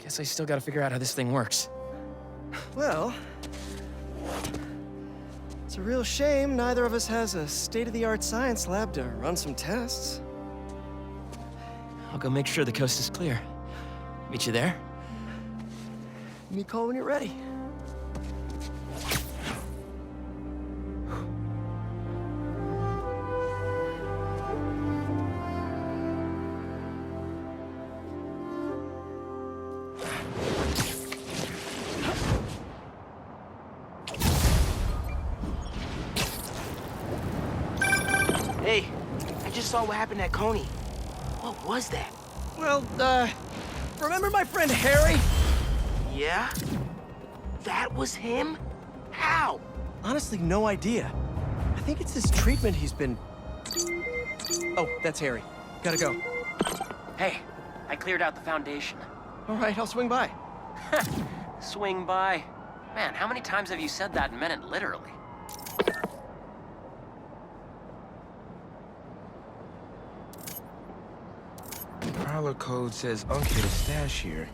Guess I still gotta figure out how this thing works. Well, it's a real shame neither of us has a state-of-the-art science lab to run some tests. I'll go make sure the coast is clear. Meet you there? Give me a call when you're ready. Hey, I just saw what happened at Coney. What was that? Well, remember my friend Harry? Yeah? That was him? How? Honestly, no idea. I think it's his treatment he's been... Oh, that's Harry. Gotta go. Hey, I cleared out the foundation. All right, I'll swing by. Swing by. Man, how many times have you said that and meant it literally? Parlor code says uncatered stash here.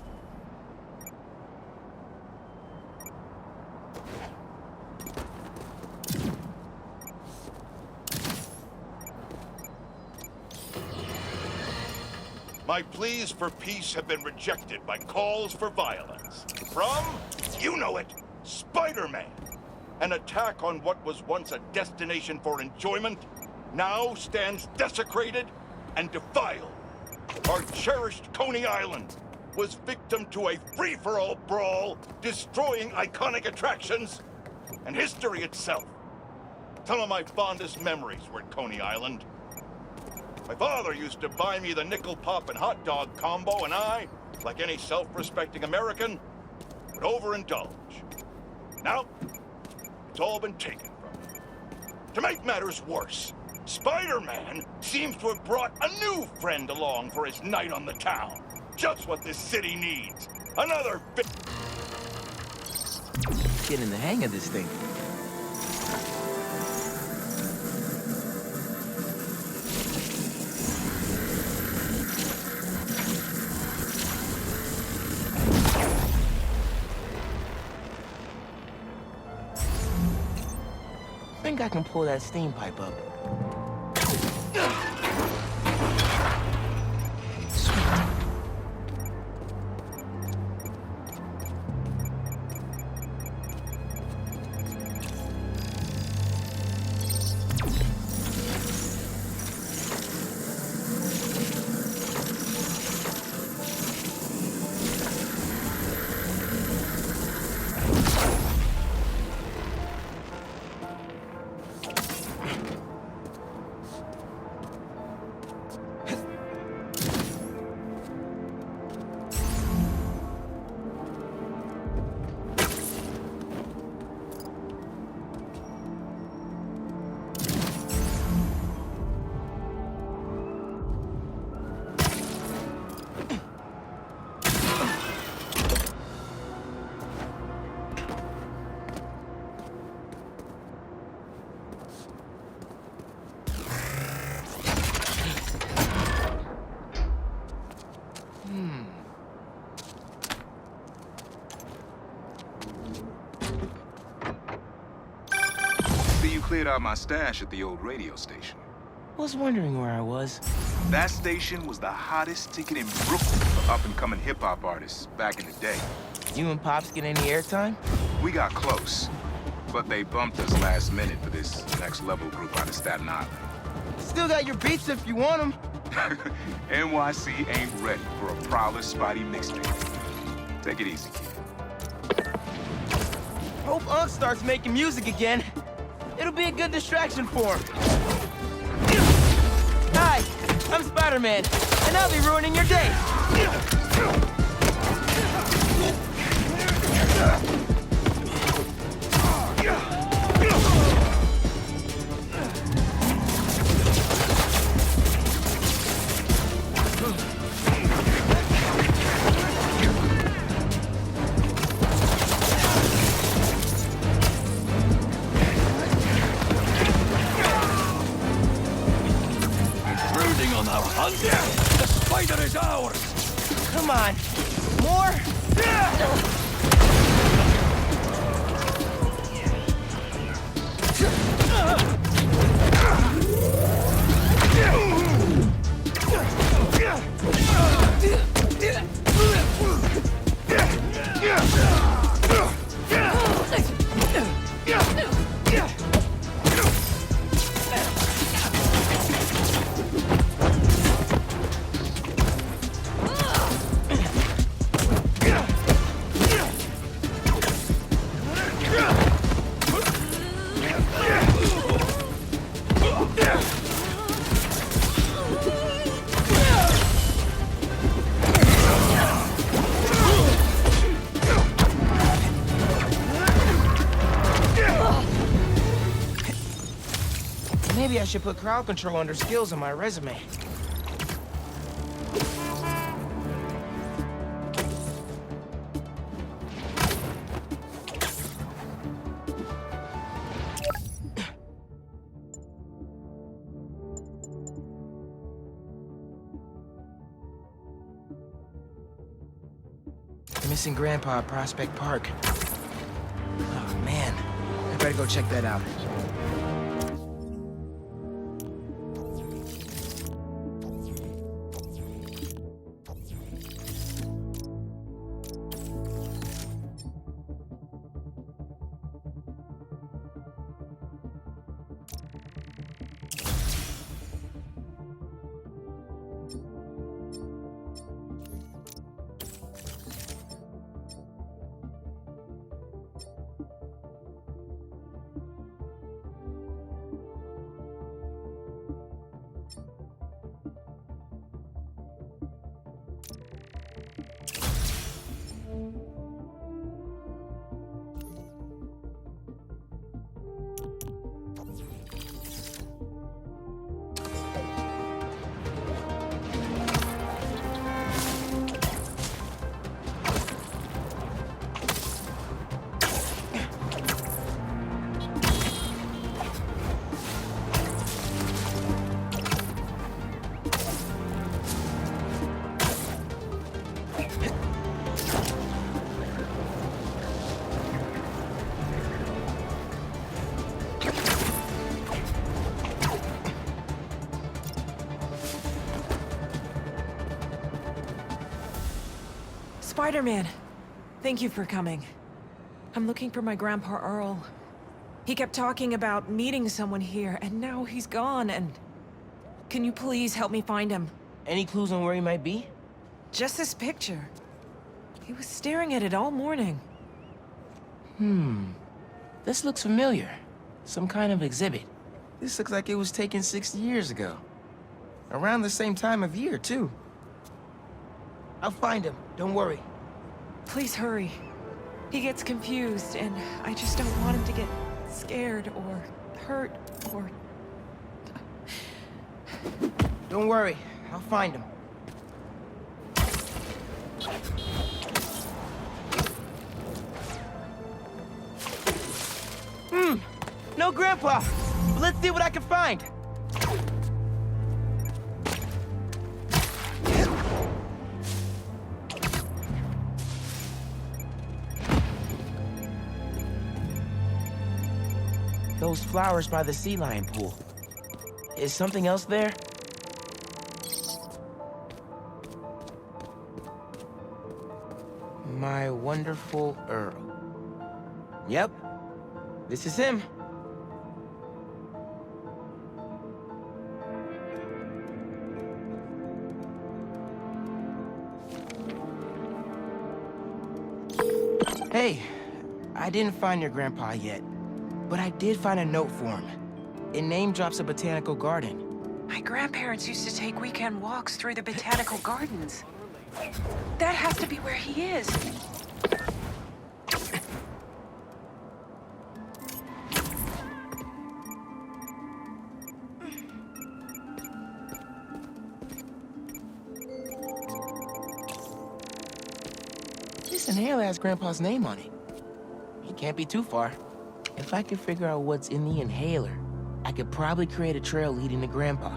My pleas for peace have been rejected by calls for violence. From, you know it, Spider-Man. An attack on what was once a destination for enjoyment now stands desecrated and defiled. Our cherished Coney Island was victim to a free-for-all brawl, destroying iconic attractions and history itself. Some of my fondest memories were at Coney Island. My father used to buy me the nickel pop and hot dog combo, and I, like any self-respecting American, would overindulge. Now, it's all been taken from me. To make matters worse, Spider-Man seems to have brought a new friend along for his night on the town. Just what this city needs. Another Getting the hang of this thing. I think I can pull that steam pipe up. You cleared out my stash at the old radio station. Was wondering where I was. That station was the hottest ticket in Brooklyn for up-and-coming hip-hop artists back in the day. You and Pops get any airtime? We got close, but they bumped us last minute for this next-level group out of Staten Island. Still got your beats if you want them. NYC ain't ready for a Prowler Spidey mixtape. Take it easy, kid. Hope Unc starts making music again. It'll be a good distraction for him. Hi, I'm Spider-Man, and I'll be ruining your day. The spider is ours! Come on. More? Maybe I should put crowd control under skills on my resume. Missing Grandpa at Prospect Park. Oh, man. I better go check that out. Spider-Man, thank you for coming. I'm looking for my Grandpa Earl. He kept talking about meeting someone here, and now he's gone, and... Can you please help me find him? Any clues on where he might be? Just this picture. He was staring at it all morning. This looks familiar. Some kind of exhibit. This looks like it was taken 60 years ago. Around the same time of year, too. I'll find him, don't worry. Please hurry. He gets confused, and I just don't want him to get scared or hurt or... Don't worry, I'll find him. No Grandpa! But let's see what I can find. Those flowers by the sea lion pool. Is something else there? My wonderful Earl. Yep, this is him. Hey, I didn't find your grandpa yet, but I did find a note for him. It name drops a botanical garden. My grandparents used to take weekend walks through the botanical gardens. That has to be where he is. This inhaler has Grandpa's name on it. He can't be too far. If I could figure out what's in the inhaler, I could probably create a trail leading to Grandpa.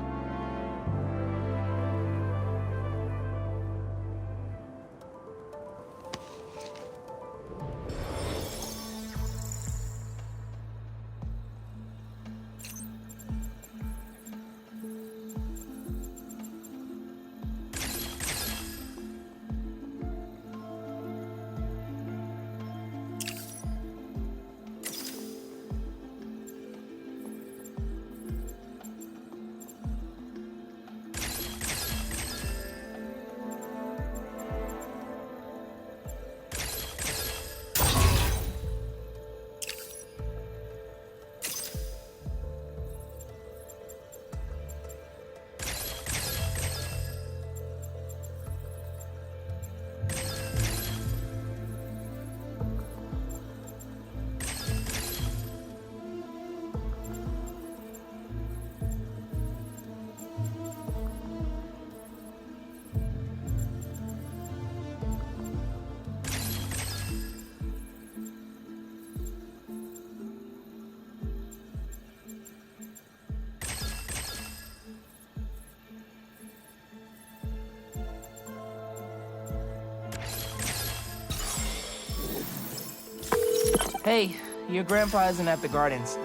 Hey, your grandpa isn't at the gardens.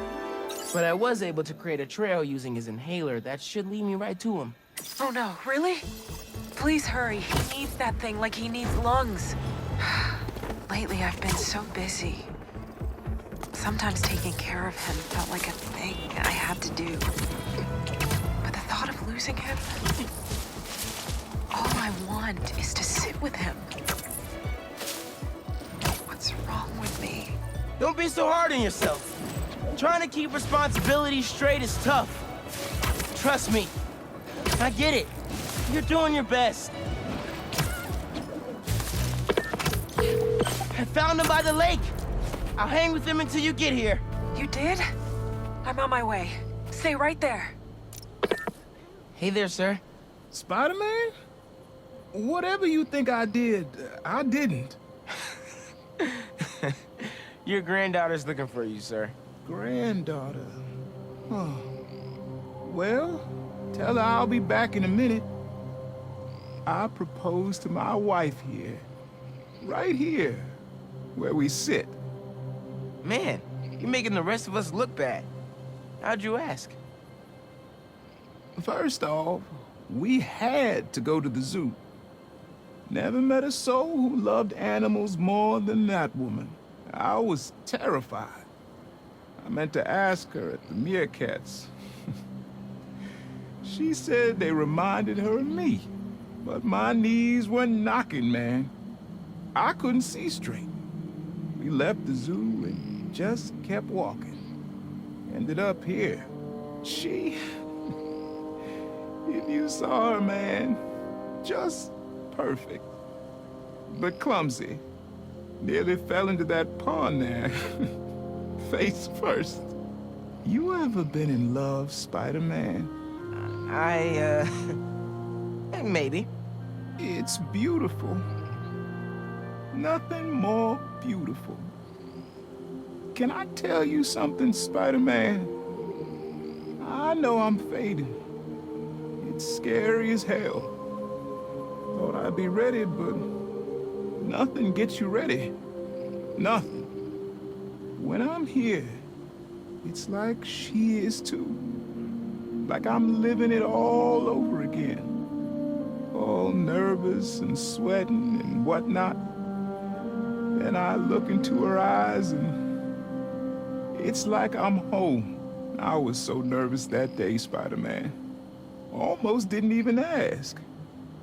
But I was able to create a trail using his inhaler that should lead me right to him. Oh no, really? Please hurry. He needs that thing like he needs lungs. Lately, I've been so busy. Sometimes taking care of him felt like a thing I had to do. But the thought of losing him... All I want is to sit with him. What's wrong with me? Don't be so hard on yourself. Trying to keep responsibilities straight is tough. Trust me. I get it. You're doing your best. I found him by the lake. I'll hang with him until you get here. You did? I'm on my way. Stay right there. Hey there, sir. Spider-Man? Whatever you think I did, I didn't. Your granddaughter's looking for you, sir. Granddaughter. Huh. Well, tell her I'll be back in a minute. I proposed to my wife here. Right here, where we sit. Man, you're making the rest of us look bad. How'd you ask? First off, we had to go to the zoo. Never met a soul who loved animals more than that woman. I was terrified. I meant to ask her at the meerkats. She said they reminded her of me, but my knees were knocking, man. I couldn't see straight. We left the zoo and just kept walking. Ended up here. She... If you saw her, man, just perfect. But clumsy. Nearly fell into that pond there. Face first. You ever been in love, Spider-Man? Maybe. It's beautiful. Nothing more beautiful. Can I tell you something, Spider-Man? I know I'm fading. It's scary as hell. Thought I'd be ready, but nothing gets you ready. Nothing. When I'm here, it's like she is too. Like I'm living it all over again. All nervous and sweating and whatnot. Then I look into her eyes and it's like I'm home. I was so nervous that day, Spider-Man. Almost didn't even ask.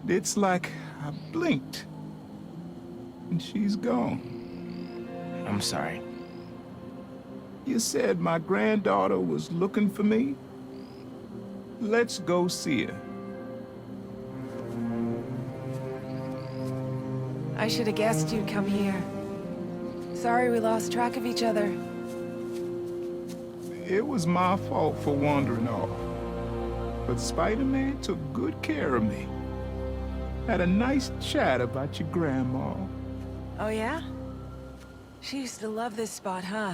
It's like I blinked and she's gone. I'm sorry. You said my granddaughter was looking for me? Let's go see her. I should have guessed you'd come here. Sorry we lost track of each other. It was my fault for wandering off. But Spider-Man took good care of me. Had a nice chat about your grandma. Oh yeah? She used to love this spot, huh?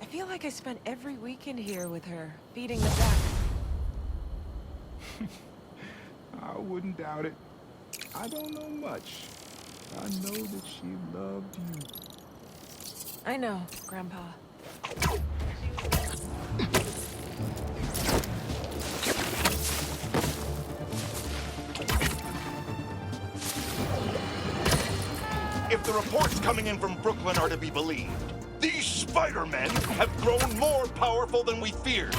I feel like I spent every weekend here with her, feeding the duck. I wouldn't doubt it. I don't know much. I know that she loved you. I know, Grandpa. If the reports coming in from Brooklyn are to be believed, these Spider-Men have grown more powerful than we feared.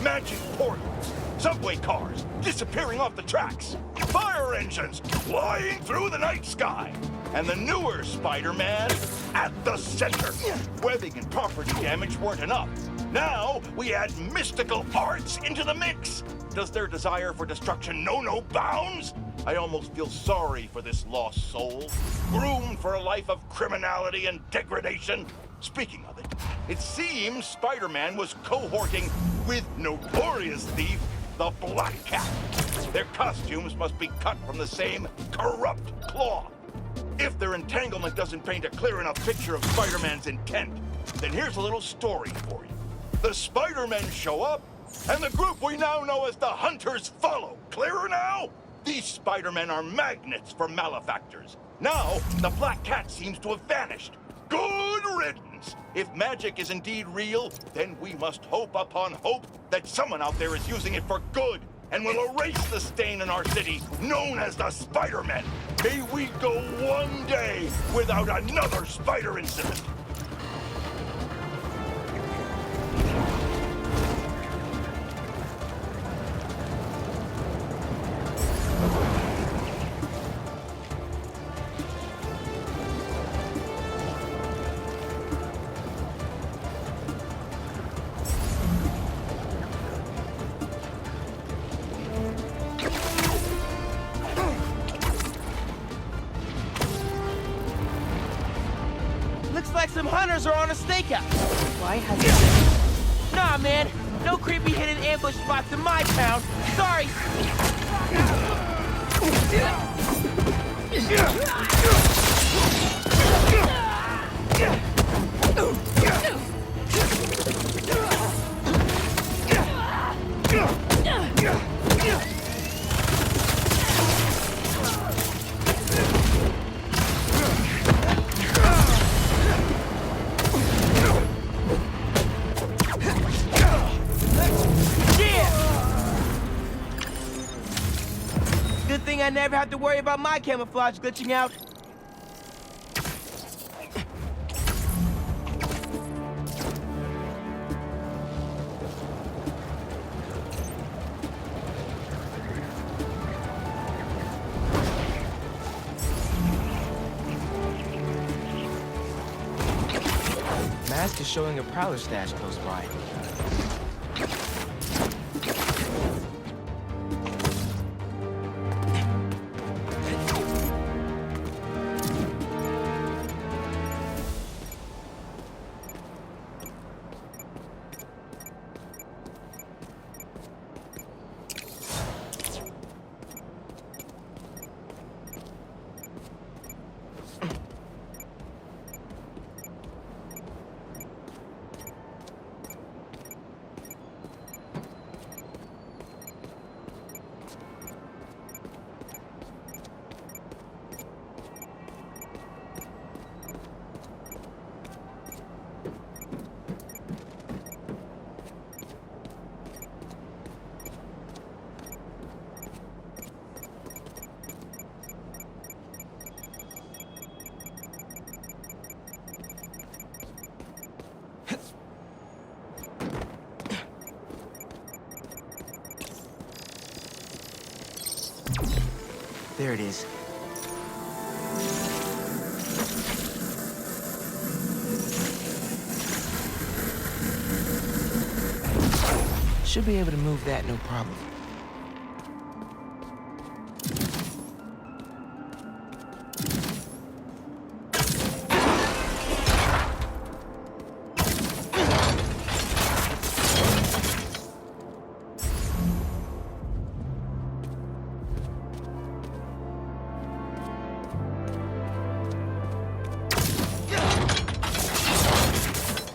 Magic portals, subway cars disappearing off the tracks, fire engines flying through the night sky, and the newer Spider-Man at the center. Webbing and property damage weren't enough. Now we add mystical arts into the mix. Does their desire for destruction know no bounds? I almost feel sorry for this lost soul, groomed for a life of criminality and degradation. Speaking of it, it seems Spider-Man was cohorting with notorious thief, the Black Cat. Their costumes must be cut from the same corrupt cloth. If their entanglement doesn't paint a clear enough picture of Spider-Man's intent, then here's a little story for you. The Spider-Men show up, and the group we now know as the Hunters follow. Clearer now? These Spider-Men are magnets for malefactors. Now, the Black Cat seems to have vanished. Good riddance! If magic is indeed real, then we must hope upon hope that someone out there is using it for good and will erase the stain in our city known as the Spider-Men. May we go one day without another spider incident. Looks like some hunters are on a stakeout. Why has it... Nah, man. No creepy hidden ambush spots in my town. Sorry. Good thing I never have to worry about my camouflage glitching out. Mask is showing a prowler stash close by. There it is. Should be able to move that, no problem.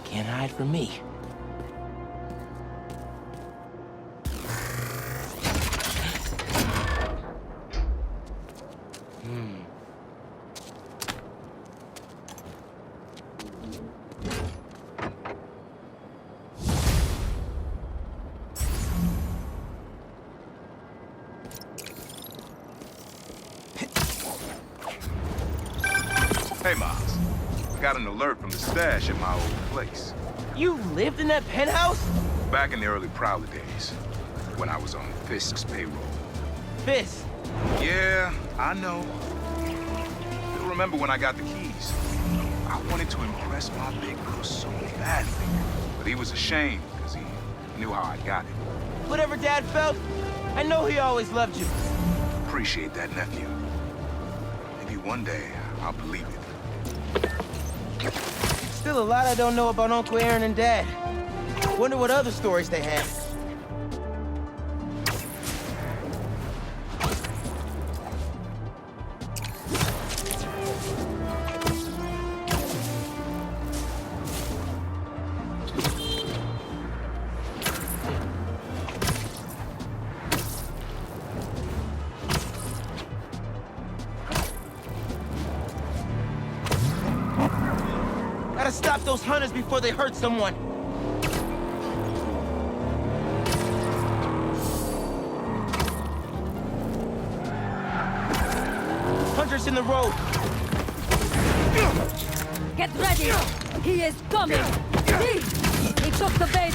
Can't hide from me. Hey, Miles. Got an alert from the stash at my old place. You lived in that penthouse? Back in the early Prowler days, when I was on Fisk's payroll. Fisk. Yeah, I know. You'll remember when I got the keys. I wanted to impress my big bro so badly. But he was ashamed, because he knew how I got it. Whatever Dad felt, I know he always loved you. Appreciate that, nephew. Maybe one day I'll believe it. Still a lot I don't know about Uncle Aaron and Dad. Wonder what other stories they had. stop those hunters before they hurt someone. Hunters in the road. Get ready! He is coming! See! He took the bait!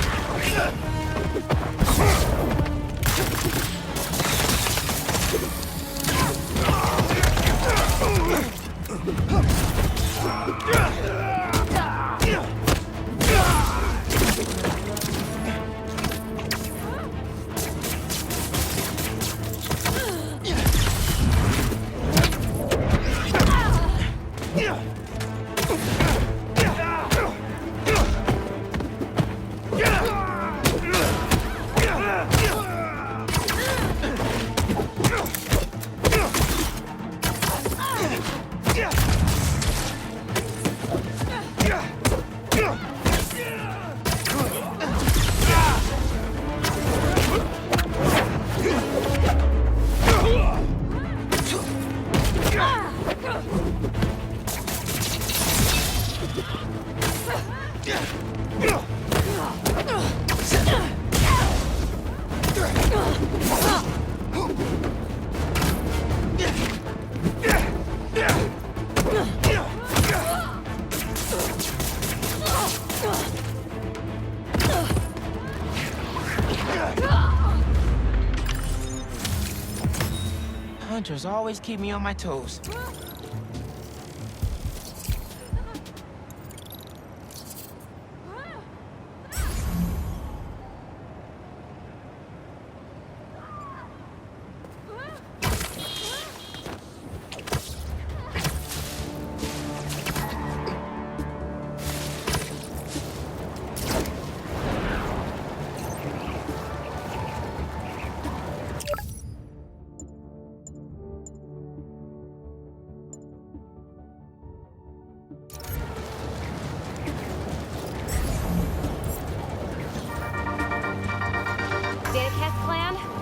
Hunters always keep me on my toes.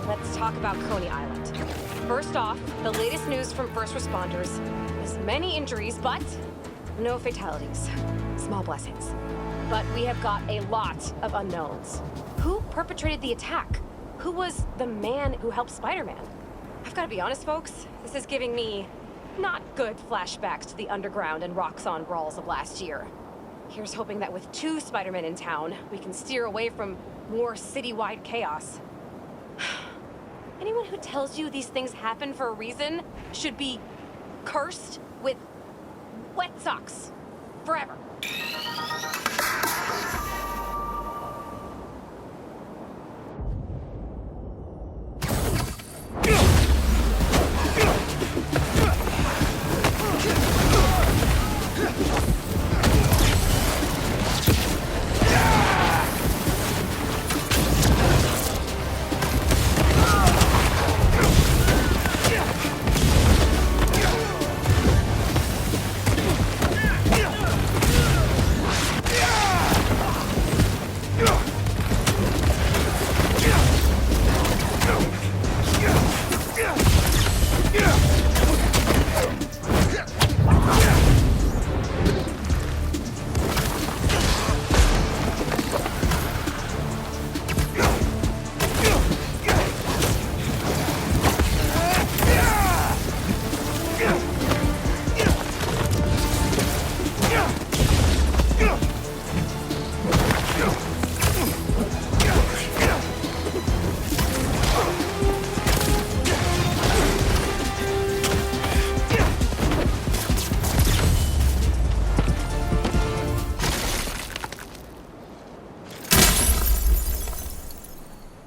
Let's talk about Coney Island. First off, the latest news from first responders is many injuries, but no fatalities. Small blessings. But we have got a lot of unknowns. Who perpetrated the attack? Who was the man who helped Spider-Man? I've got to be honest, folks, this is giving me not good flashbacks to the underground and Roxxon brawls of last year. Here's hoping that with 2 Spider-Men in town, we can steer away from more citywide chaos. Anyone who tells you these things happen for a reason should be cursed with wet socks forever.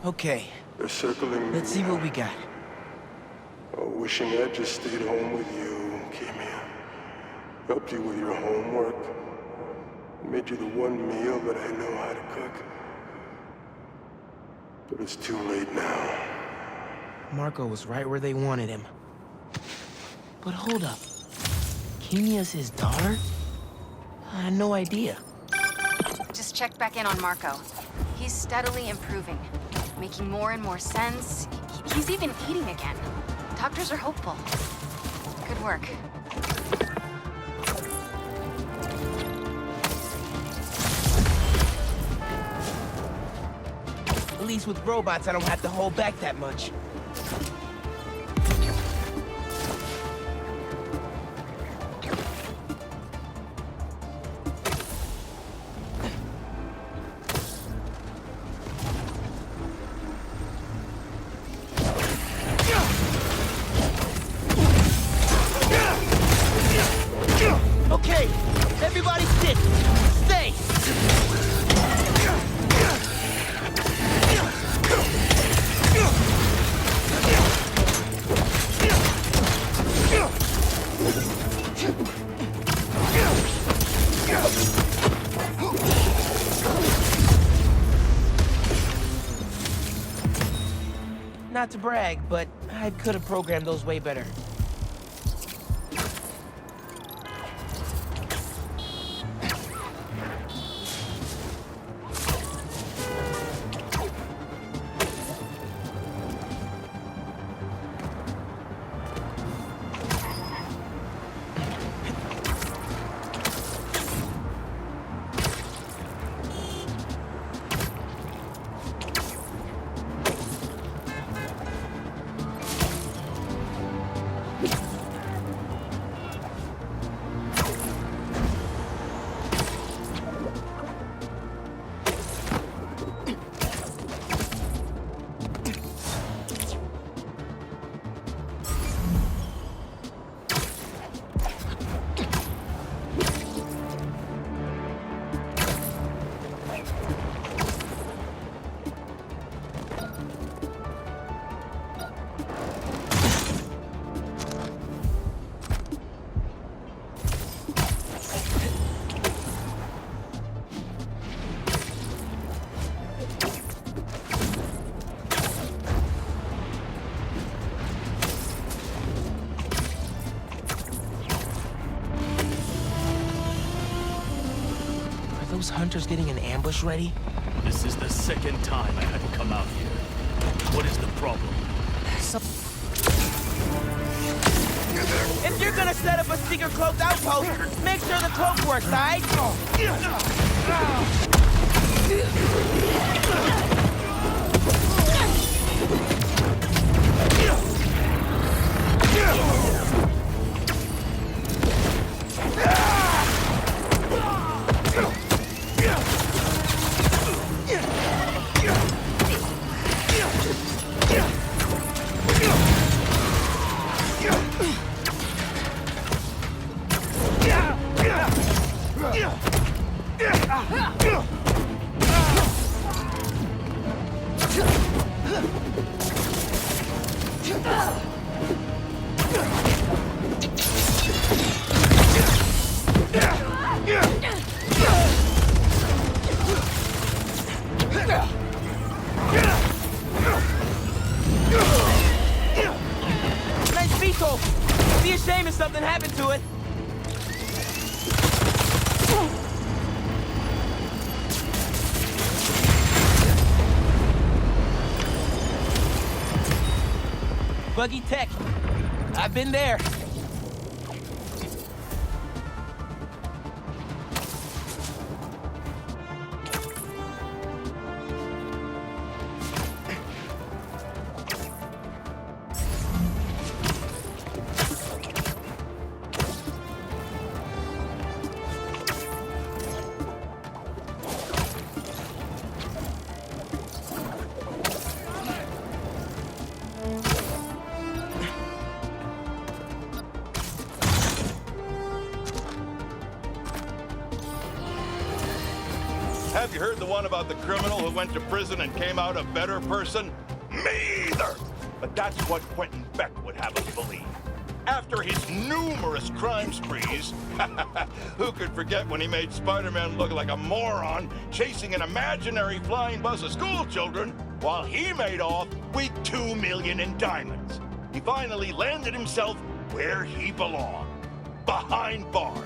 Okay, They're circling. let's see what we got. Oh, wishing I'd just stayed home with you, came here. Helped you with your homework. Made you the one meal that I know how to cook. But it's too late now. Marco was right where they wanted him. But hold up. Kenya's his daughter? I had no idea. Just checked back in on Marco. He's steadily improving, making more and more sense. He's even eating again. Doctors are hopeful. Good work. least with robots, I don't have to hold back that much. Okay, everybody sit. Stay. Not to brag, but I could have programmed those way better. Those hunters getting an ambush ready? This is the second time I had to come out here. What is the problem? If you're gonna set up a secret cloaked outpost, make sure the cloak works, alright? Nice vehicle! Be a shame if something happened to it. Buggy tech. I've been there. Have you heard the one about the criminal who went to prison and came out a better person? Me either! But that's what Quentin Beck would have us believe. After his numerous crime sprees, who could forget when he made Spider-Man look like a moron chasing an imaginary flying bus of school children while he made off with $2 million in diamonds? He finally landed himself where he belonged, behind bars.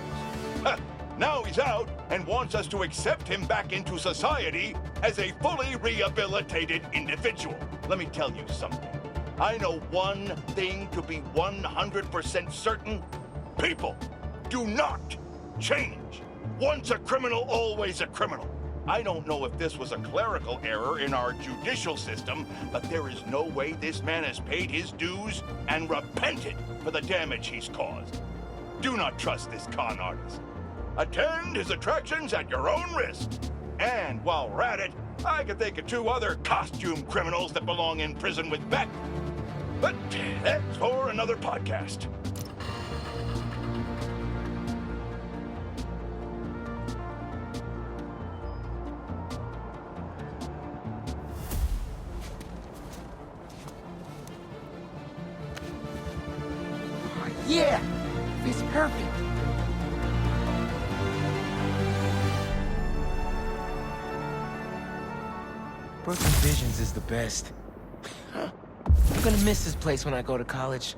Now he's out and wants us to accept him back into society as a fully rehabilitated individual. Let me tell you something. I know one thing to be 100% certain. People do not change. Once a criminal, always a criminal. I don't know if this was a clerical error in our judicial system, but there is no way this man has paid his dues and repented for the damage he's caused. Do not trust this con artist. Attend his attractions at your own risk. And while we're at it, I can think of 2 other costume criminals that belong in prison with Beck. But that's for another podcast. Yeah! It's perfect! Brooklyn Visions is the best. I'm gonna miss this place when I go to college.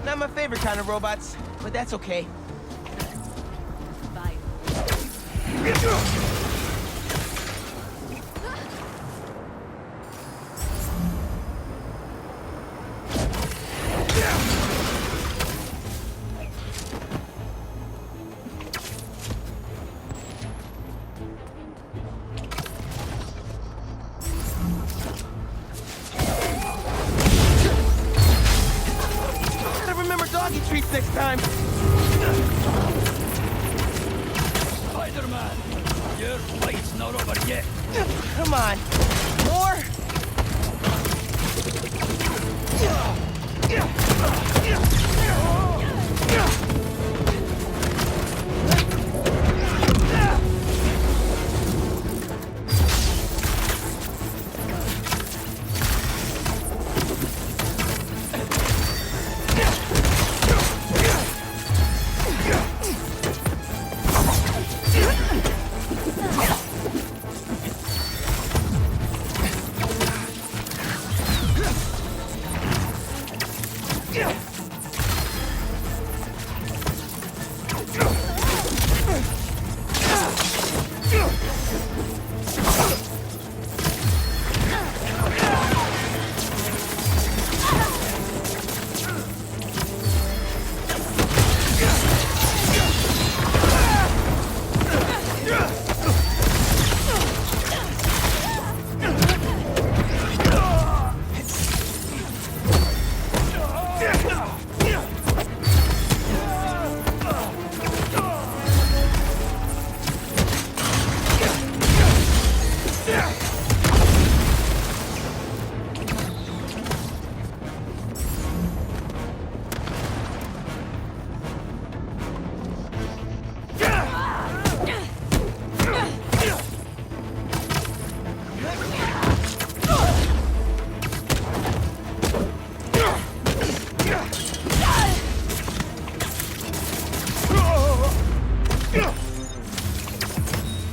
Not my favorite kind of robots, but that's okay. Bye. Doggy treats next time. Spider-Man, your fight's not over yet. Come on, more.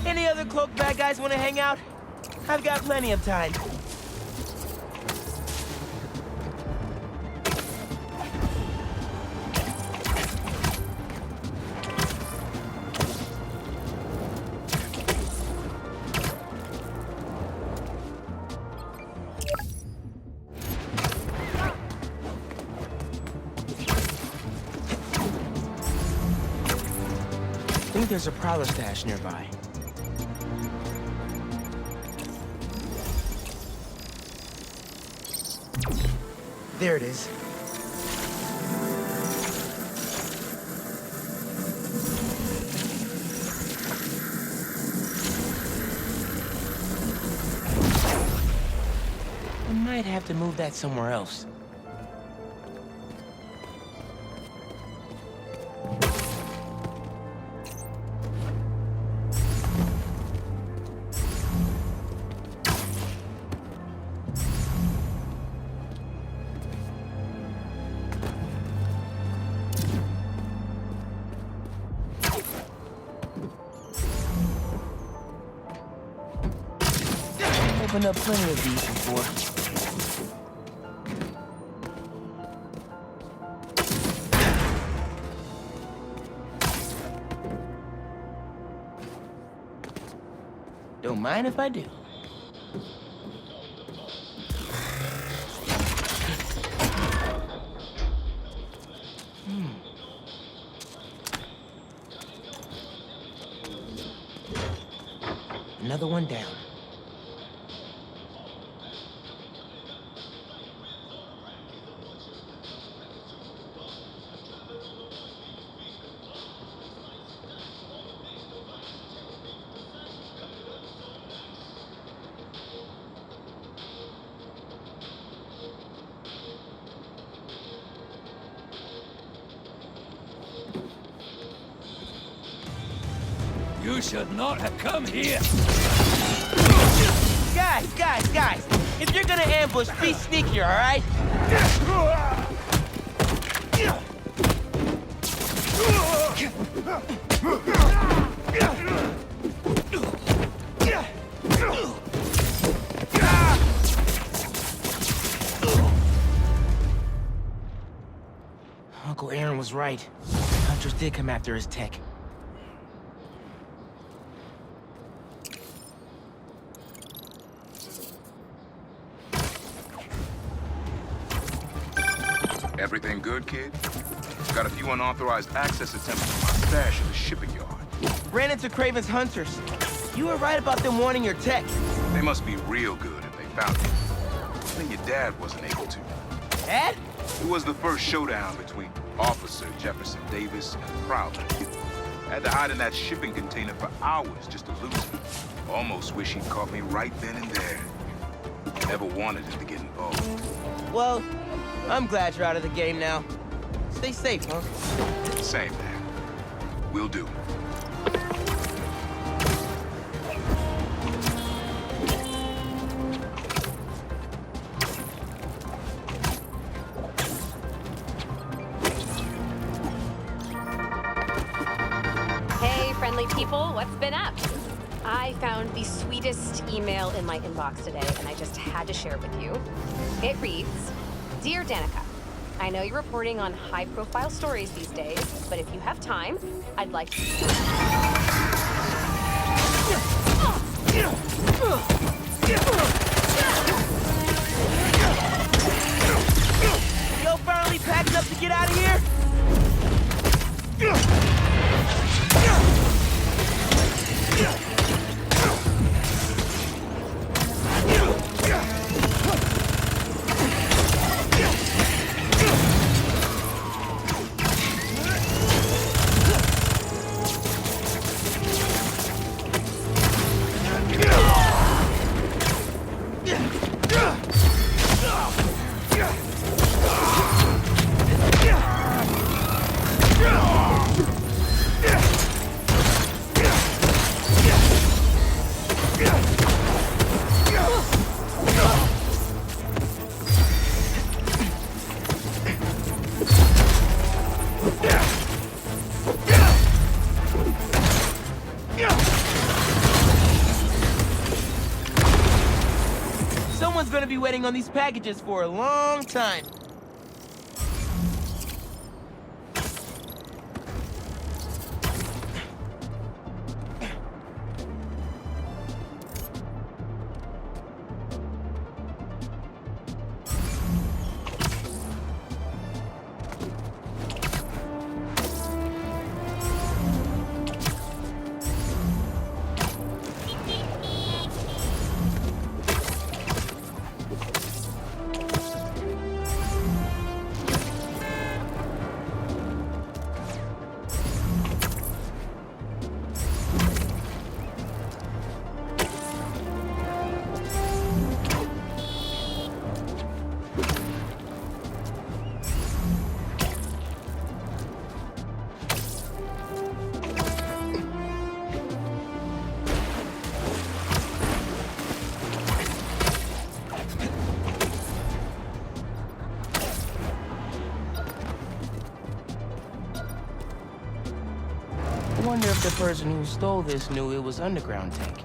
Any other cloaked bad guys want to hang out? I've got plenty of time. I think there's a Prowler stash nearby. There it is. I might have to move that somewhere else. opened up plenty of these before. Don't mind if I do. Another one down. You should not have come here. Guys! If you're gonna ambush, be sneakier, all right? Uncle Aaron was right. Hunters did come after his tech. Everything good, kid? Got a few unauthorized access attempts to my stash in the shipping yard. Ran into Craven's hunters. You were right about them wanting your tech. They must be real good if they found it. I think your dad wasn't able to. Dad? It was the first showdown between Officer Jefferson Davis and Prowler. Had to hide in that shipping container for hours just to lose me. Almost wish he'd caught me right then and there. Never wanted him to get involved. Well, I'm glad you're out of the game now. Stay safe, huh? Same, man. Will do. Hey, friendly people, what's been up? I found the sweetest email in my inbox today, and I just had to share it with you. It reads, Dear Danica, I know you're reporting on high-profile stories these days, but if you have time, I'd like to... Yo, finally packed up to get out of here? Someone's gonna be waiting on these packages for a long time. I wonder if the person who stole this knew it was underground tech.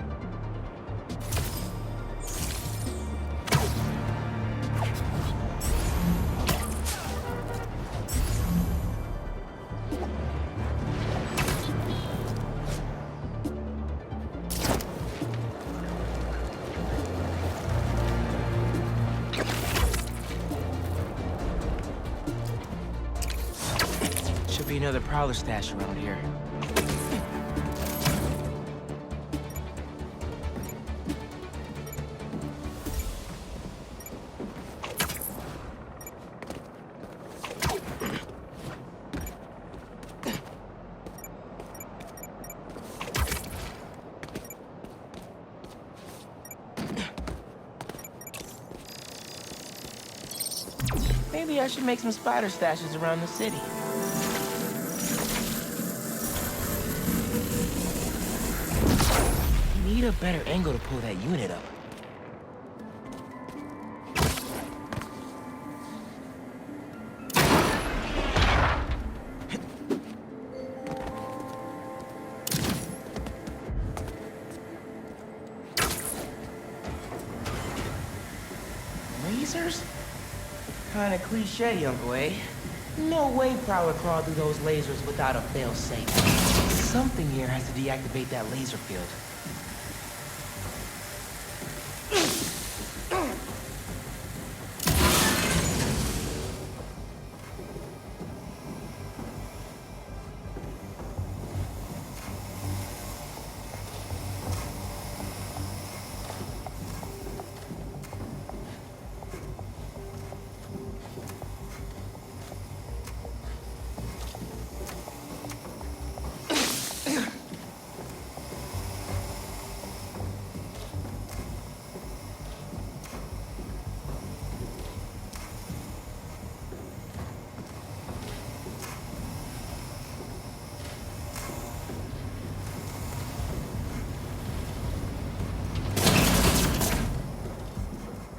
another Prowler stash around here. Maybe I should make some spider stashes around the city. Need a better angle to pull that unit up. Lasers? Kinda cliche, young boy. No way Prowler crawled through those lasers without a fail-safe. Something here has to deactivate that laser field.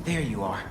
There you are.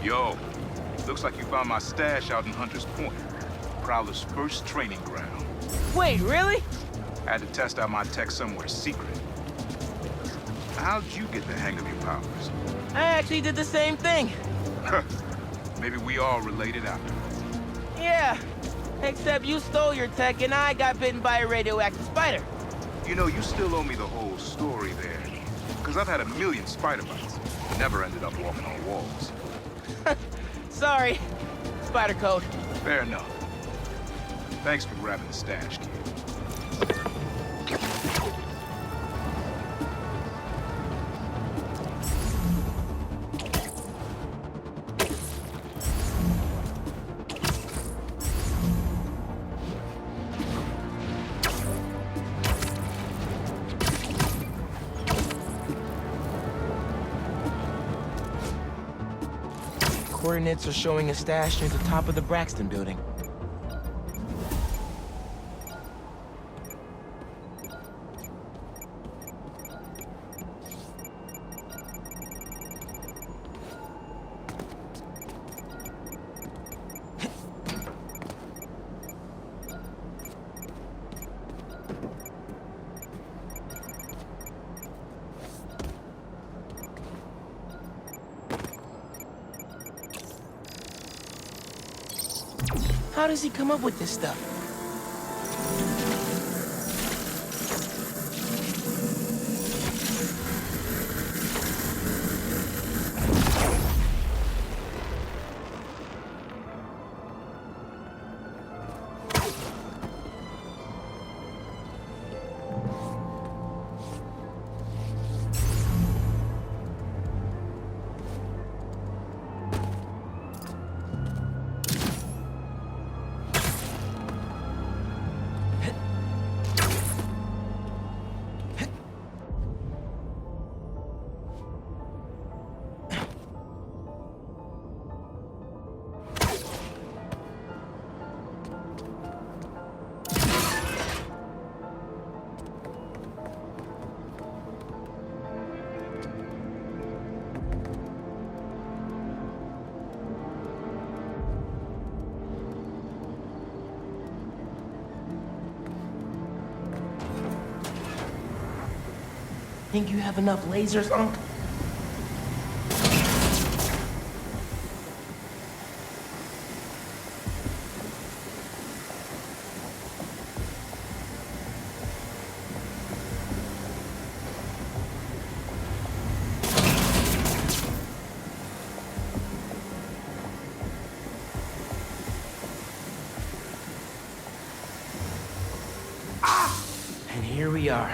Yo, looks like you found my stash out in Hunter's Point. Prowler's first training ground. Wait, really? Had to test out my tech somewhere secret. How'd you get the hang of your powers? I actually did the same thing. Maybe we all related after. Yeah, except you stole your tech and I got bitten by a radioactive spider. You know, you still owe me the whole story there. Because I've had a million spider bites. Never ended up walking on walls. Sorry. Spider code. Fair enough. Thanks for grabbing the stash, kid. Coordinates are showing a stash near the top of the Braxton building. How does he come up with this stuff? Think you have enough lasers, Unc? And here we are.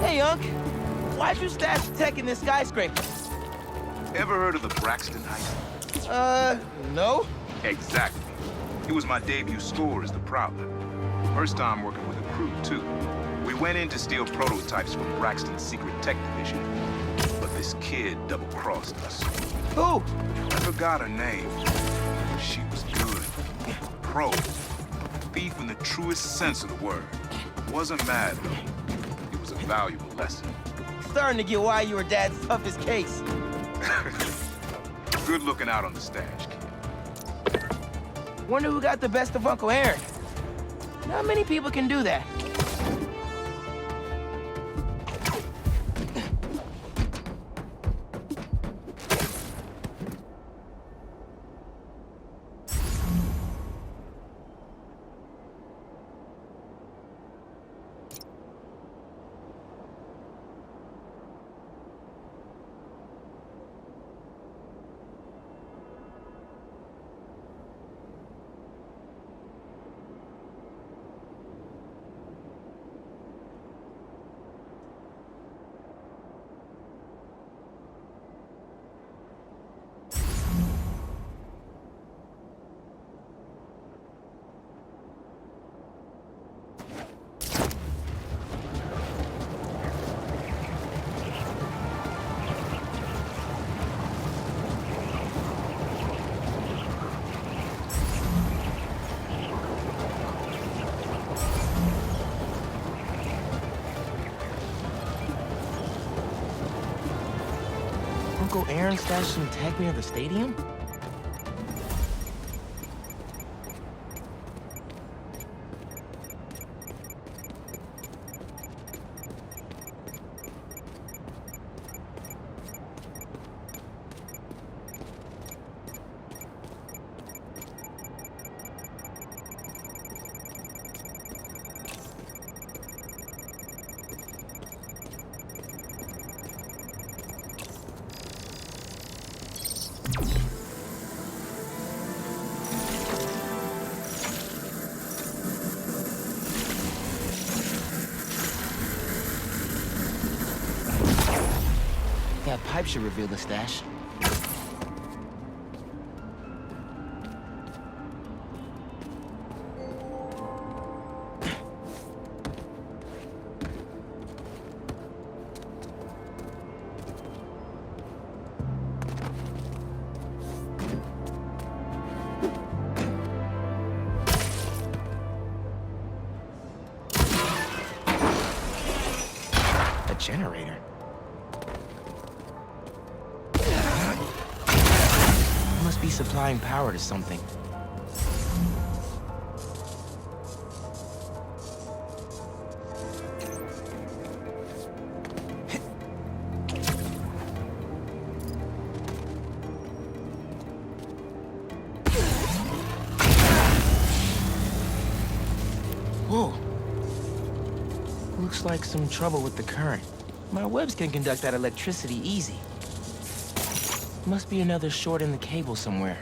Hey, Unc. Why'd you stash the tech in this skyscraper? Ever heard of the Braxton heist? No? Exactly. It was my debut score as the Prowler. First time working with a crew, too. We went in to steal prototypes from Braxton's secret tech division. But this kid double-crossed us. Who? I forgot her name. She was good. Pro. Thief in the truest sense of the word. Wasn't mad, though. It was a valuable lesson. Starting to get why you were Dad's toughest case. Good looking out on the stash, kid. Wonder who got the best of Uncle Aaron. Not many people can do that. Uncle Aaron stashed some tech near the stadium? That pipe should reveal the stash. A generator. Must be supplying power to something. Whoa. Looks like some trouble with the current. My webs can conduct that electricity easy. Must be another short in the cable somewhere.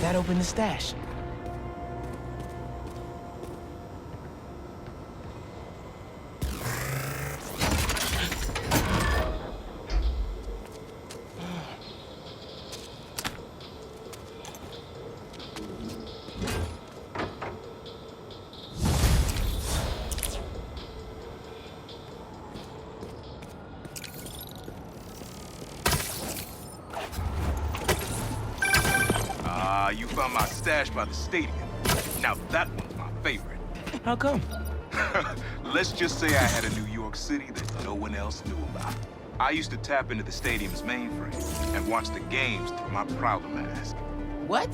That opened the stash. You found my stash by the stadium. Now that one's my favorite. How come? Let's just say I had a New York City that no one else knew about. I used to tap into the stadium's mainframe and watch the games through my Prowler mask. What?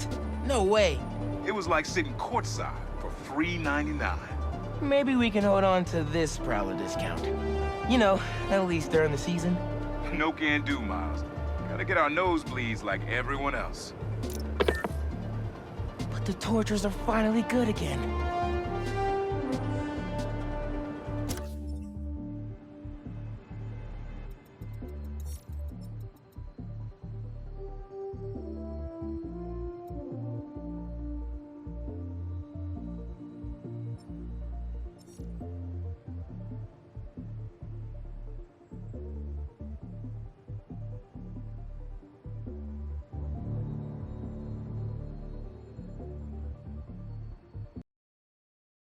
No way. It was like sitting courtside for $3.99. Maybe we can hold on to this Prowler discount. You know, at least during the season. No can do, Miles. Gotta get our nosebleeds like everyone else. But the tortures are finally good again.